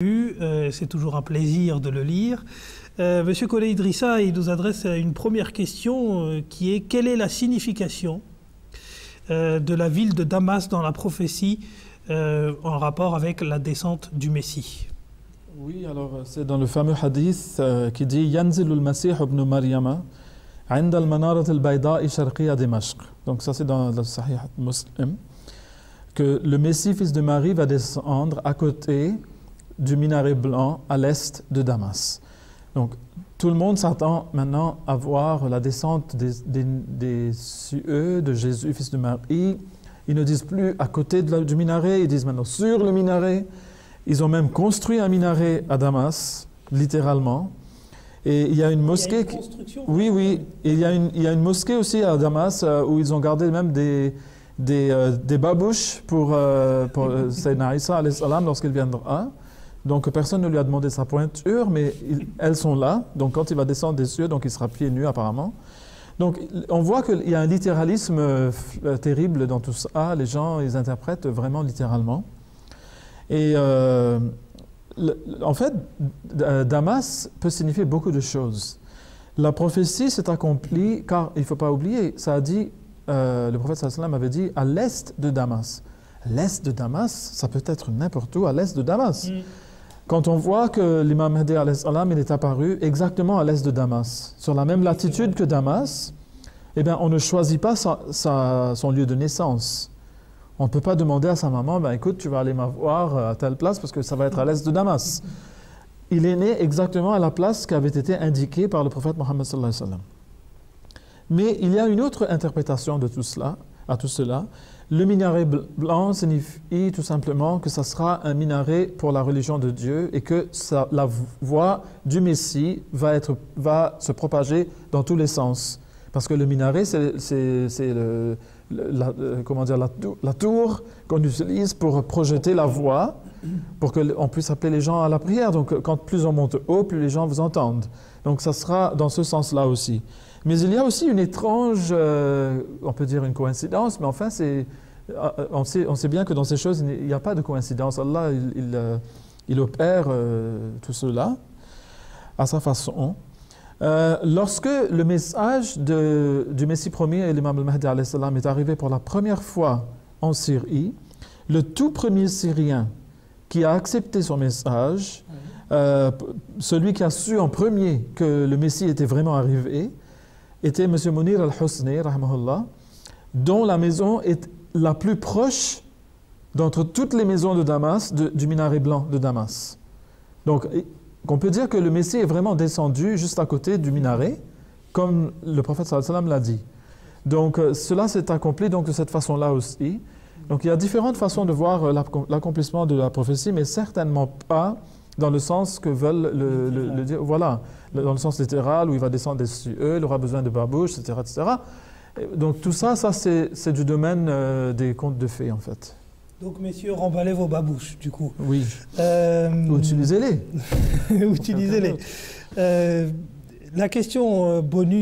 C'est toujours un plaisir de le lire. Monsieur Collé Idrissa, il nous adresse une première question qui est: quelle est la signification de la ville de Damas dans la prophétie en rapport avec la descente du Messie? Oui, alors c'est dans le fameux hadith qui dit Yanzil al-Masih ibn Maryama عند المنارة البيضاء شرقية دمشق. Donc ça c'est dans le Sahih Muslim, que le Messie, fils de Marie, va descendre à côté du minaret blanc à l'est de Damas. Donc tout le monde s'attend maintenant à voir la descente des cieux de Jésus, fils de Marie. Ils ne disent plus à côté du minaret, ils disent maintenant sur le minaret. Ils ont même construit un minaret à Damas, littéralement. Et il y a une mosquée. Oui, oui. Et il y a une mosquée aussi à Damas où ils ont gardé même des babouches pour Sayyidina Isa lorsqu'il viendra. Donc personne ne lui a demandé sa pointure, mais elles sont là. Donc quand il va descendre des cieux, donc il sera pieds nus apparemment. Donc on voit qu'il y a un littéralisme terrible dans tout ça. Les gens, ils interprètent vraiment littéralement. Et en fait, Damas peut signifier beaucoup de choses. La prophétie s'est accomplie, car il ne faut pas oublier, ça a dit, le prophète sallallahu avait dit à l'est de Damas. L'est de Damas, ça peut être n'importe où à l'est de Damas. Quand on voit que l'imam Mahdi il est apparu exactement à l'est de Damas, sur la même latitude que Damas, eh bien, on ne choisit pas son lieu de naissance. On ne peut pas demander à sa maman, ben, écoute, tu vas aller m'avoir à telle place parce que ça va être à l'est de Damas. Il est né exactement à la place qui avait été indiquée par le prophète Mohammed sallallahu alayhi wa sallam. Mais il y a une autre interprétation de tout cela, Le minaret blanc signifie tout simplement que ça sera un minaret pour la religion de Dieu et que la voix du Messie va se propager dans tous les sens. Parce que le minaret, c'est la tour qu'on utilise pour projeter la voix, pour qu'on puisse appeler les gens à la prière. Donc quand plus on monte haut, plus les gens vous entendent. Donc ça sera dans ce sens-là aussi. Mais il y a aussi une étrange, on peut dire une coïncidence, mais enfin on sait bien que dans ces choses, il n'y a pas de coïncidence. Allah, il opère tout cela à sa façon. Lorsque le message du Messie premier et l'imam al-Mahdi est arrivé pour la première fois en Syrie, le tout premier Syrien qui a accepté son message, celui qui a su en premier que le Messie était vraiment arrivé, était M. Munir al-Husni, dont la maison est la plus proche d'entre toutes les maisons de Damas, du minaret blanc de Damas. Donc, on peut dire que le Messie est vraiment descendu juste à côté du minaret, comme le prophète sallallahu alayhi wa sallam l'a dit. Donc, cela s'est accompli donc, de cette façon-là aussi. Donc, il y a différentes façons de voir l'accomplissement de la prophétie, mais certainement pas dans le sens que veulent le dire. Voilà, dans le sens littéral où il va descendre des cieux, il aura besoin de babouches, etc., etc. Donc tout ça c'est du domaine des contes de fées en fait. Donc messieurs, remballez vos babouches du coup. Oui. Utilisez-les. Utilisez-les. La question bonus.